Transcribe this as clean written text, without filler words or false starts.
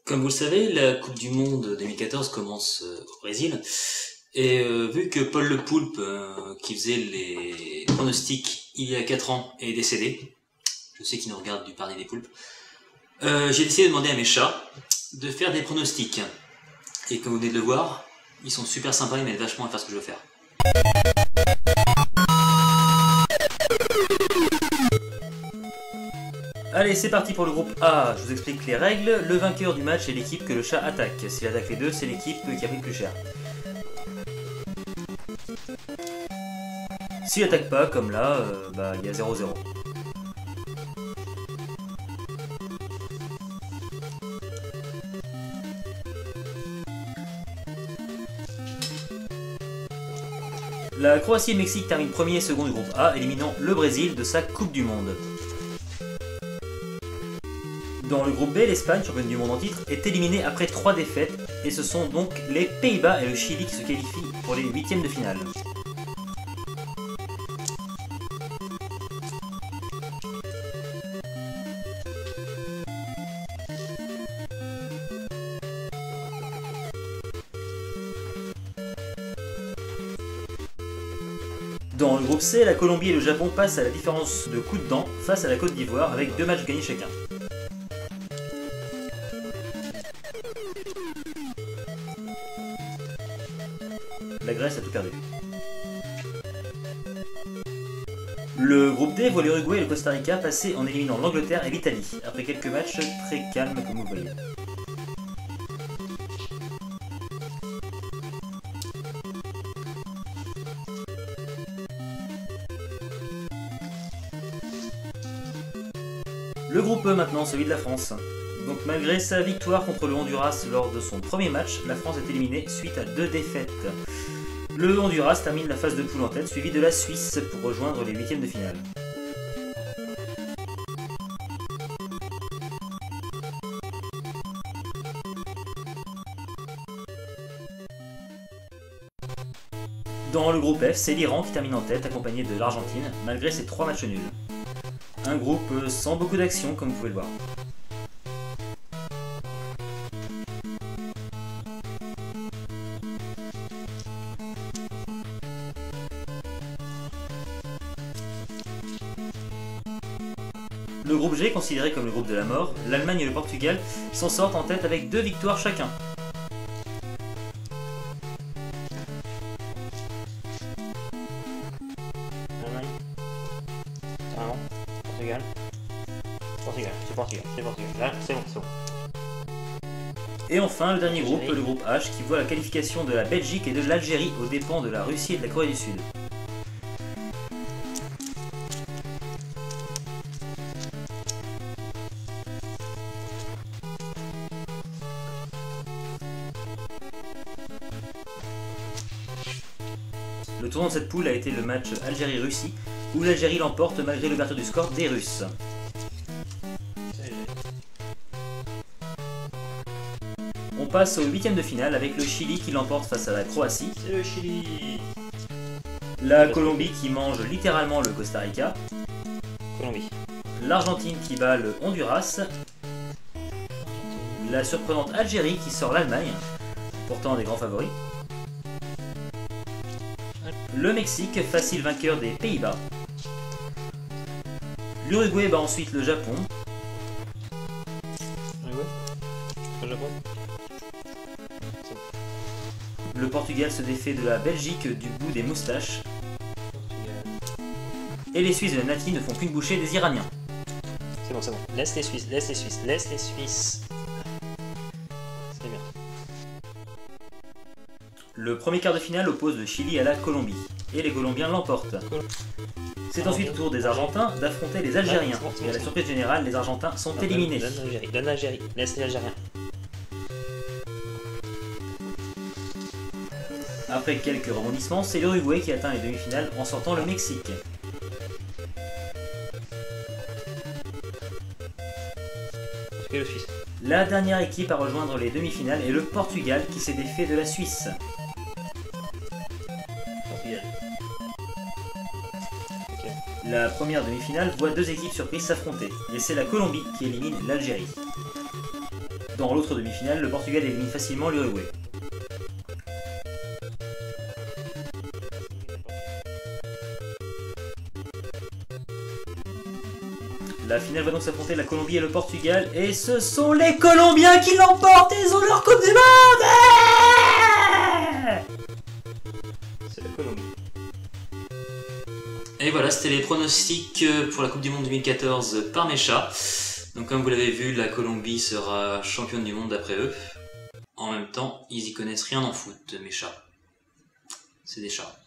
Comme vous le savez, la Coupe du Monde 2014 commence au Brésil. Et vu que Paul Le Poulpe, qui faisait les pronostics il y a 4 ans, est décédé, je sais qu'il nous regarde du Parti des Poulpes, j'ai décidé de demander à mes chats de faire des pronostics. Et comme vous venez de le voir, ils sont super sympas, ils m'aident vachement à faire ce que je veux faire. Allez, c'est parti pour le groupe A. Je vous explique les règles. Le vainqueur du match est l'équipe que le chat attaque. S'il attaque les deux, c'est l'équipe qui a pris le plus cher. S'il attaque pas, comme là, il y a 0-0. La Croatie et le Mexique terminent premier et second du groupe A, éliminant le Brésil de sa Coupe du Monde. Dans le groupe B, l'Espagne, championne du monde en titre, est éliminée après 3 défaites, et ce sont donc les Pays-Bas et le Chili qui se qualifient pour les huitièmes de finale. Dans le groupe C, la Colombie et le Japon passent à la différence de coups de dents face à la Côte d'Ivoire avec 2 matchs gagnés chacun. La Grèce a tout perdu. Le groupe D voit l'Uruguay et le Costa Rica passer en éliminant l'Angleterre et l'Italie, après quelques matchs très calmes comme vous le voyez. Le groupe E maintenant, celui de la France. Donc malgré sa victoire contre le Honduras lors de son premier match, la France est éliminée suite à 2 défaites. Le Honduras termine la phase de poule en tête, suivi de la Suisse pour rejoindre les huitièmes de finale. Dans le groupe F, c'est l'Iran qui termine en tête, accompagné de l'Argentine, malgré ses 3 matchs nuls. Un groupe sans beaucoup d'action, comme vous pouvez le voir. Le groupe G, considéré comme le groupe de la mort, l'Allemagne et le Portugal s'en sortent en tête avec 2 victoires chacun. Là, c'est bon. Et enfin, le dernier groupe, le groupe H, qui voit la qualification de la Belgique et de l'Algérie aux dépens de la Russie et de la Corée du Sud. Le tournant de cette poule a été le match Algérie-Russie, où l'Algérie l'emporte malgré l'ouverture du score des Russes. On passe au 8e de finale avec le Chili qui l'emporte face à la Croatie. C'est le Chili. La Colombie qui mange littéralement le Costa Rica. Colombie. L'Argentine qui bat le Honduras. La surprenante Algérie qui sort l'Allemagne, pourtant des grands favoris. Le Mexique, facile vainqueur des Pays-Bas. L'Uruguay bat ensuite le Japon. Le Japon. Le Portugal se défait de la Belgique du bout des moustaches. Et les Suisses de la Nati ne font qu'une bouchée des Iraniens. C'est bon. Laisse les Suisses. C'est bien. Le premier quart de finale oppose le Chili à la Colombie. Et les Colombiens l'emportent. C'est ensuite au tour des Argentins d'affronter les Algériens. Et à la surprise générale, les Argentins sont éliminés. Donne l'Algérie. Laisse les Algériens. Après quelques rebondissements, c'est l'Uruguay qui atteint les demi-finales en sortant le Mexique. Et le Suisse. La dernière équipe à rejoindre les demi-finales est le Portugal qui s'est défait de la Suisse. Portugal. Okay. La première demi-finale voit 2 équipes surprises s'affronter, et c'est la Colombie qui élimine l'Algérie. dans l'autre demi-finale, le Portugal élimine facilement l'Uruguay. La finale va donc s'affronter la Colombie et le Portugal, et ce sont les Colombiens qui l'emportent et ils ont leur Coupe du Monde. C'est la Colombie. Et voilà, c'était les pronostics pour la Coupe du Monde 2014 par Mecha. Donc comme vous l'avez vu, la Colombie sera championne du monde d'après eux. En même temps, ils y connaissent rien en foot, Mecha. C'est des chats.